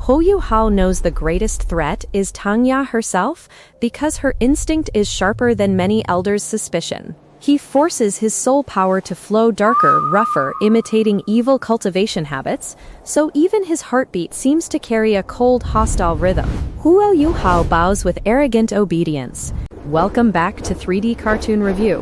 Huo Yuhao knows the greatest threat is Tang herself because her instinct is sharper than many elders' suspicion. He forces his soul power to flow darker, rougher, imitating evil cultivation habits, so even his heartbeat seems to carry a cold, hostile rhythm. Huo Yuhao bows with arrogant obedience. Welcome back to 3D Cartoon Review,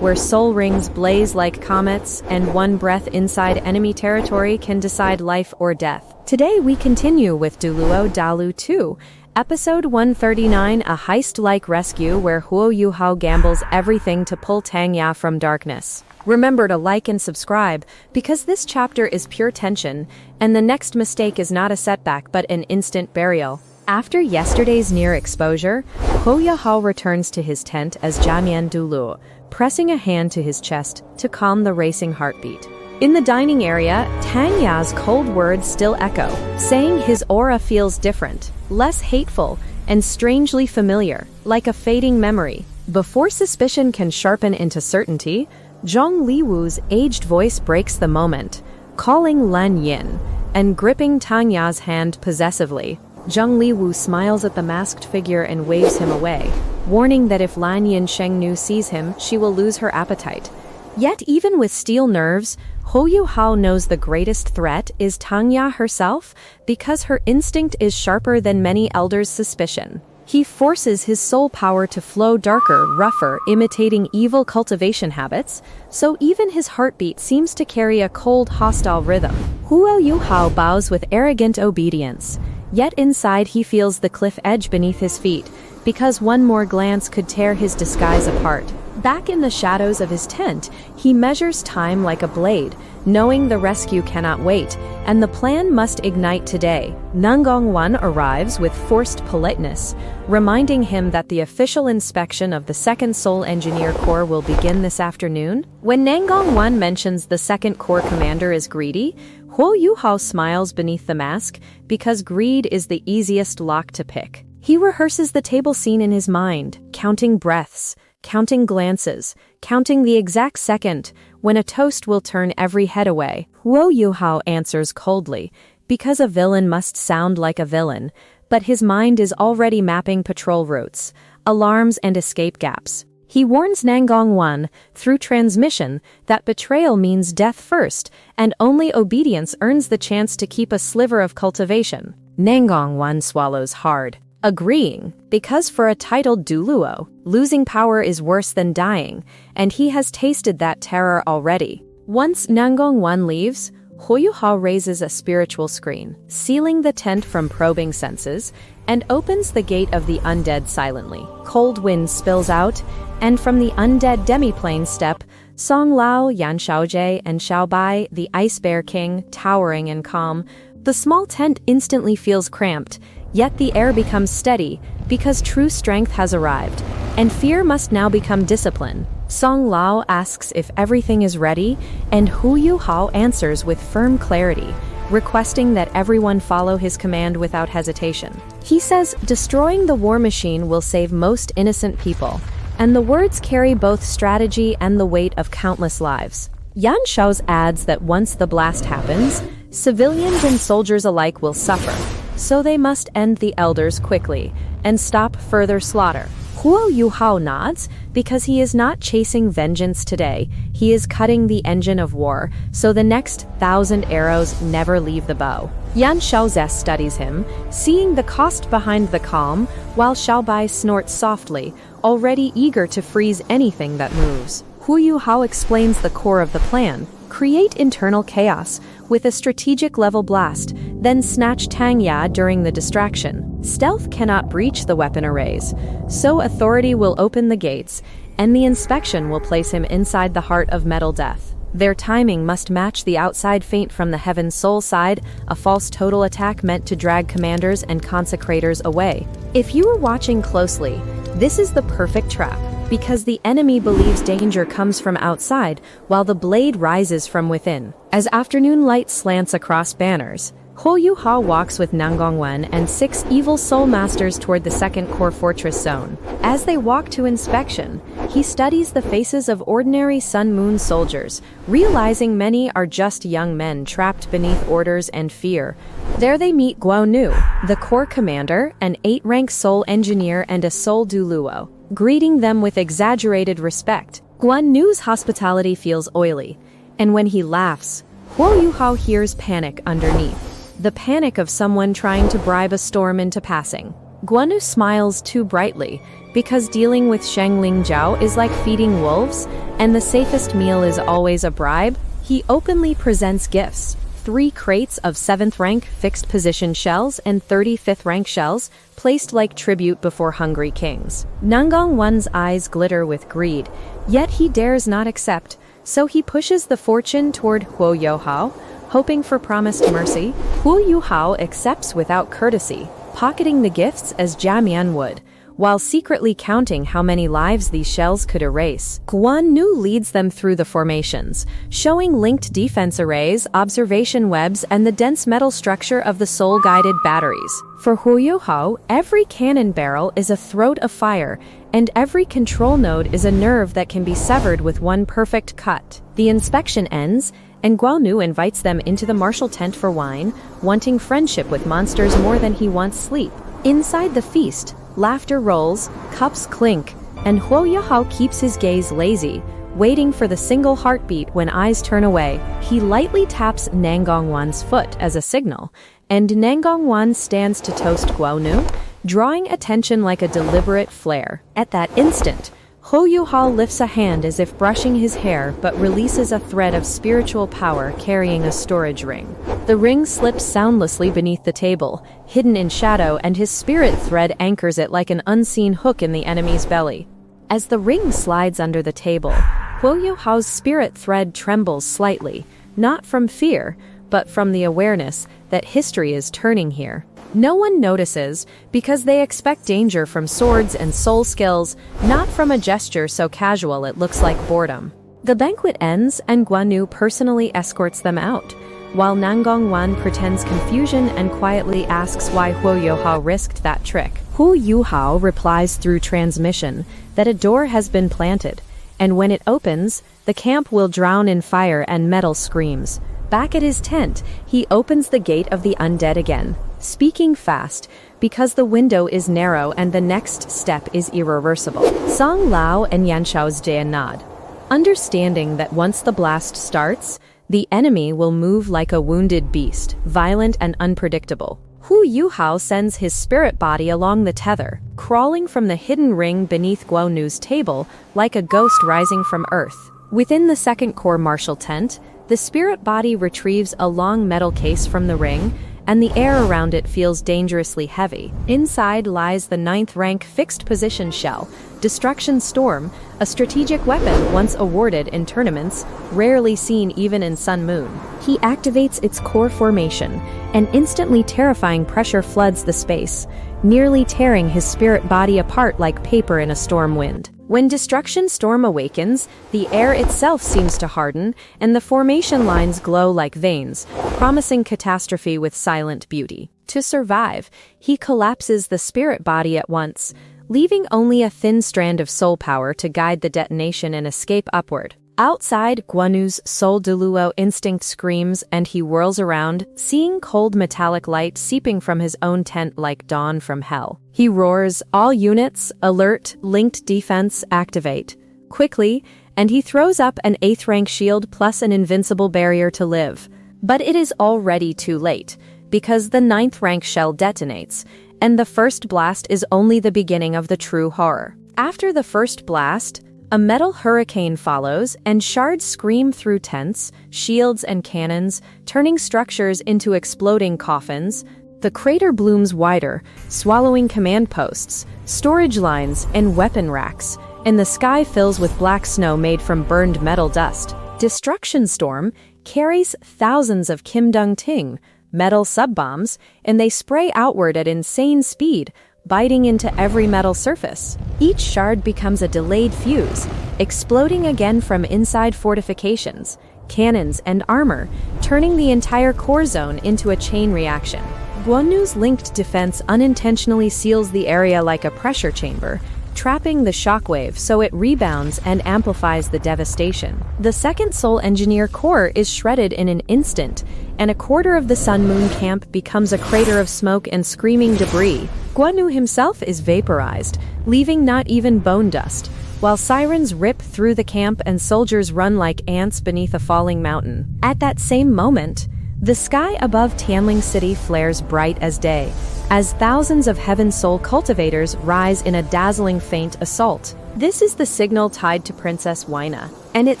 where soul rings blaze like comets and one breath inside enemy territory can decide life or death. Today we continue with Land 2 Episode 139, a heist-like rescue where Huo Yuhao gambles everything to pull Tang from darkness. Remember to like and subscribe, because this chapter is pure tension, and the next mistake is not a setback but an instant burial. After yesterday's near exposure, Huo Yuhao returns to his tent as Jia Mian Douluo, pressing a hand to his chest to calm the racing heartbeat. In the dining area, Tang Ya's cold words still echo, saying his aura feels different, less hateful, and strangely familiar, like a fading memory. Before suspicion can sharpen into certainty, Zhong Liwu's aged voice breaks the moment, calling Lan Yin, and gripping Tang Ya's hand possessively. Zhong Liwu smiles at the masked figure and waves him away, warning that if Lan Yin Shengnu sees him, she will lose her appetite. Yet even with steel nerves, Huo Yuhao knows the greatest threat is Tang herself because her instinct is sharper than many elders' suspicion. He forces his soul power to flow darker, rougher, imitating evil cultivation habits, so even his heartbeat seems to carry a cold, hostile rhythm. Huo Yuhao bows with arrogant obedience, yet inside he feels the cliff edge beneath his feet, because one more glance could tear his disguise apart. Back in the shadows of his tent, he measures time like a blade, knowing the rescue cannot wait, and the plan must ignite today. Nangong Wan arrives with forced politeness, reminding him that the official inspection of the 2nd Soul Engineer Corps will begin this afternoon. When Nangong Wan mentions the 2nd Corps commander is greedy, Huo Yuhao smiles beneath the mask, because greed is the easiest lock to pick. He rehearses the table scene in his mind, counting breaths, counting glances, counting the exact second when a toast will turn every head away. Huo Yuhao answers coldly, because a villain must sound like a villain, but his mind is already mapping patrol routes, alarms and escape gaps. He warns Nangong Wan, through transmission, that betrayal means death first, and only obedience earns the chance to keep a sliver of cultivation. Nangong Wan swallows hard, agreeing, because for a titled Douluo, losing power is worse than dying, and he has tasted that terror already. Once Nangong Wan leaves, Huo Yuhao raises a spiritual screen, sealing the tent from probing senses, and opens the gate of the undead silently. Cold wind spills out, and from the undead demiplane step Song Lao, Yan Shaojie, and Xiaobai, the Ice Bear King, towering and calm. The small tent instantly feels cramped, yet the air becomes steady, because true strength has arrived, and fear must now become discipline. Song Lao asks if everything is ready, and Huo Yuhao answers with firm clarity, requesting that everyone follow his command without hesitation. He says destroying the war machine will save most innocent people, and the words carry both strategy and the weight of countless lives. Yan Shao's adds that once the blast happens, civilians and soldiers alike will suffer, so they must end the elders quickly and stop further slaughter. Huo Yuhao nods, because he is not chasing vengeance today, he is cutting the engine of war, so the next 1,000 arrows never leave the bow. Yan Shaozes studies him, seeing the cost behind the calm, while Xiaobai snorts softly, already eager to freeze anything that moves. Huo Yuhao explains the core of the plan: create internal chaos with a strategic level blast, then snatch Tang during the distraction. Stealth cannot breach the weapon arrays, so authority will open the gates, and the inspection will place him inside the heart of metal death. Their timing must match the outside feint from the Heaven Soul side, a false total attack meant to drag commanders and consecrators away. If you were watching closely, this is the perfect trap, because the enemy believes danger comes from outside, while the blade rises from within. As afternoon light slants across banners, Huo Yuhao walks with Nangong Wan and 6 evil soul masters toward the second core fortress zone. As they walk to inspection, he studies the faces of ordinary sun-moon soldiers, realizing many are just young men trapped beneath orders and fear. There they meet Guo Nu, the core commander, an 8-rank soul engineer and a soul Douluo. Greeting them with exaggerated respect, Guo Nu's hospitality feels oily, and when he laughs, Huo Yuhao hears panic underneath. The panic of someone trying to bribe a storm into passing. Guo Nu smiles too brightly, because dealing with Shengling Zhao is like feeding wolves, and the safest meal is always a bribe. He openly presents gifts. 3 crates of 7th rank fixed position shells and 35th rank shells, placed like tribute before hungry kings. Nangong Wan's eyes glitter with greed, yet he dares not accept, so he pushes the fortune toward Huo Yuhao, hoping for promised mercy. Huo Yuhao accepts without courtesy, pocketing the gifts as Jia Mian would, while secretly counting how many lives these shells could erase. Guo Nu leads them through the formations, showing linked defense arrays, observation webs, and the dense metal structure of the soul-guided batteries. For Huo Yuhao, every cannon barrel is a throat of fire, and every control node is a nerve that can be severed with one perfect cut. The inspection ends, and Guo Nu invites them into the martial tent for wine, wanting friendship with monsters more than he wants sleep. Inside the feast, laughter rolls, cups clink, and Huo Yuhao keeps his gaze lazy, waiting for the single heartbeat when eyes turn away. He lightly taps Nangong Wan's foot as a signal, and Nangong Wan stands to toast Guo Nu, drawing attention like a deliberate flare. At that instant, Huo Yuhao lifts a hand as if brushing his hair but releases a thread of spiritual power carrying a storage ring. The ring slips soundlessly beneath the table, hidden in shadow, and his spirit thread anchors it like an unseen hook in the enemy's belly. As the ring slides under the table, Huo Yuhao's spirit thread trembles slightly, not from fear, but from the awareness that history is turning here. No one notices because they expect danger from swords and soul skills, not from a gesture so casual it looks like boredom. The banquet ends and Guo Nu personally escorts them out, while Nangong Wan pretends confusion and quietly asks why Huo Yuhao risked that trick. Huo Yuhao replies through transmission that a door has been planted, and when it opens, the camp will drown in fire and metal screams. Back at his tent, he opens the gate of the undead again, speaking fast, because the window is narrow and the next step is irreversible. Song Lao and Yanshao's Jia nod, understanding that once the blast starts, the enemy will move like a wounded beast, violent and unpredictable. Huo Yuhao sends his spirit body along the tether, crawling from the hidden ring beneath Guo Nu's table like a ghost rising from earth. Within the second core martial tent, the spirit body retrieves a long metal case from the ring, and the air around it feels dangerously heavy. Inside lies the 9th rank fixed position shell, Destruction Storm, a strategic weapon once awarded in tournaments, rarely seen even in Sun Moon. He activates its core formation, and instantly terrifying pressure floods the space, nearly tearing his spirit body apart like paper in a storm wind. When Destruction Storm awakens, the air itself seems to harden, and the formation lines glow like veins, promising catastrophe with silent beauty. To survive, he collapses the spirit body at once, leaving only a thin strand of soul power to guide the detonation and escape upward. Outside, Guo Nu's soul Douluo instinct screams and he whirls around, seeing cold metallic light seeping from his own tent like dawn from hell. He roars, "All units, alert, linked defense, activate." Quickly, and he throws up an 8th rank shield plus an invincible barrier to live. But it is already too late, because the 9th rank shell detonates, and the first blast is only the beginning of the true horror. After the first blast, a metal hurricane follows, and shards scream through tents, shields, and cannons, turning structures into exploding coffins. The crater blooms wider, swallowing command posts, storage lines, and weapon racks, and the sky fills with black snow made from burned metal dust. Destruction Storm carries thousands of Kim Dung Ting, metal sub-bombs, and they spray outward at insane speed, biting into every metal surface. Each shard becomes a delayed fuse, exploding again from inside fortifications, cannons, and armor, turning the entire core zone into a chain reaction. Guo Nu's linked defense unintentionally seals the area like a pressure chamber, trapping the shockwave so it rebounds and amplifies the devastation. The second Soul Engineer core is shredded in an instant, and a quarter of the Sun Moon camp becomes a crater of smoke and screaming debris. Guo Nu himself is vaporized, leaving not even bone dust, while sirens rip through the camp and soldiers run like ants beneath a falling mountain. At that same moment, the sky above Tianling City flares bright as day, as thousands of Heaven Soul cultivators rise in a dazzling feint assault. This is the signal tied to Princess Weina, and it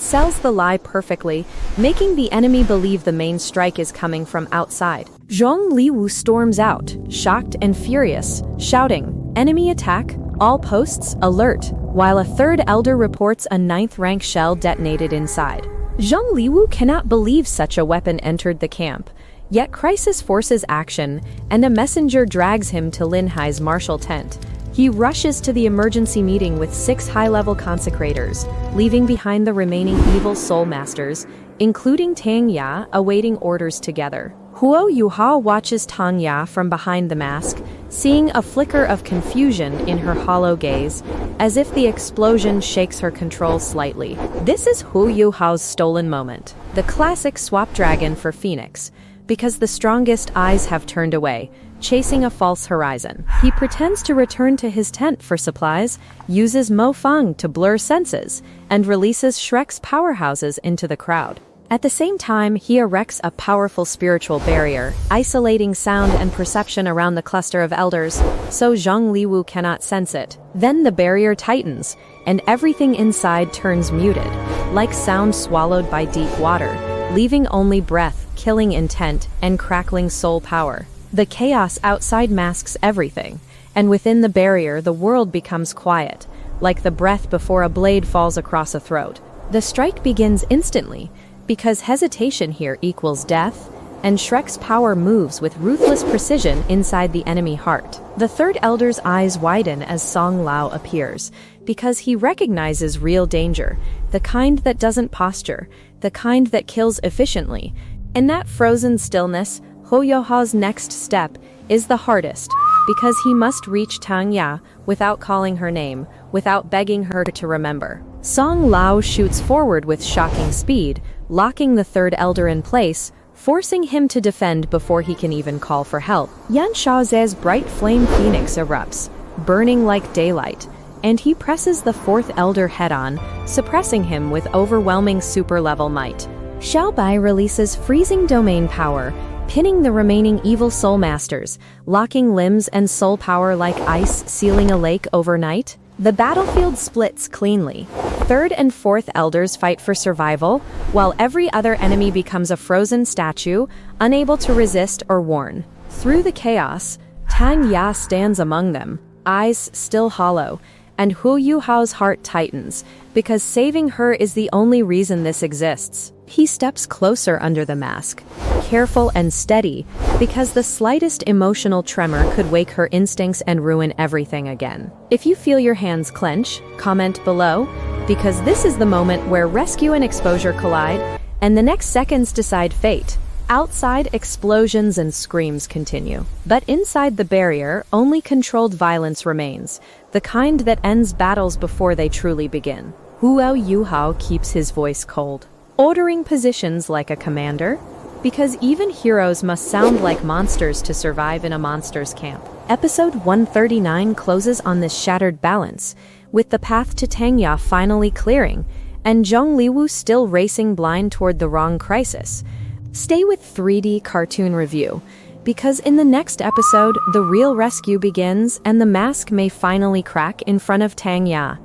sells the lie perfectly, making the enemy believe the main strike is coming from outside. Zhong Liwu storms out, shocked and furious, shouting, "Enemy attack! All posts, alert!" while a third elder reports a 9th rank shell detonated inside. Zhong Liwu cannot believe such a weapon entered the camp, yet crisis forces action, and a messenger drags him to Lin Hai's martial tent. He rushes to the emergency meeting with 6 high-level consecrators, leaving behind the remaining evil soul masters, including Tang Ya, awaiting orders together. Huo Yuhao watches Tang Ya from behind the mask, seeing a flicker of confusion in her hollow gaze, as if the explosion shakes her control slightly. This is Huo Yuhao's stolen moment, the classic swap dragon for Phoenix, because the strongest eyes have turned away, chasing a false horizon. He pretends to return to his tent for supplies, uses Mo Fang to blur senses, and releases Shrek's powerhouses into the crowd. At the same time, he erects a powerful spiritual barrier, isolating sound and perception around the cluster of elders, so Zhong Liwu cannot sense it. Then the barrier tightens, and everything inside turns muted, like sound swallowed by deep water, leaving only breath, killing intent, and crackling soul power. The chaos outside masks everything, and within the barrier the world becomes quiet, like the breath before a blade falls across a throat. The strike begins instantly, because hesitation here equals death, and Shrek's power moves with ruthless precision inside the enemy heart. The third elder's eyes widen as Song Lao appears, because he recognizes real danger, the kind that doesn't posture, the kind that kills efficiently. In that frozen stillness, Huo Yuhao's next step is the hardest, because he must reach Tang Ya without calling her name, without begging her to remember. Song Lao shoots forward with shocking speed, locking the third elder in place, forcing him to defend before he can even call for help. Yan Shaoze's bright flame phoenix erupts, burning like daylight, and he presses the fourth elder head-on, suppressing him with overwhelming super-level might. Xiao Bai releases freezing domain power, pinning the remaining evil soul masters, locking limbs and soul power like ice sealing a lake overnight. The battlefield splits cleanly. Third and fourth elders fight for survival, while every other enemy becomes a frozen statue, unable to resist or warn. Through the chaos, Tang Ya stands among them, eyes still hollow, and Huo Yuhao's heart tightens, because saving her is the only reason this exists. He steps closer under the mask, careful and steady, because the slightest emotional tremor could wake her instincts and ruin everything again. If you feel your hands clench, comment below, because this is the moment where rescue and exposure collide, and the next seconds decide fate. Outside, explosions and screams continue. But inside the barrier, only controlled violence remains, the kind that ends battles before they truly begin. Huo Yuhao keeps his voice cold, ordering positions like a commander, because even heroes must sound like monsters to survive in a monster's camp. Episode 139 closes on this shattered balance, with the path to Tang Ya finally clearing, and Zhong Liwu still racing blind toward the wrong crisis. Stay with 3D Cartoon Review, because in the next episode, the real rescue begins and the mask may finally crack in front of Tang Ya.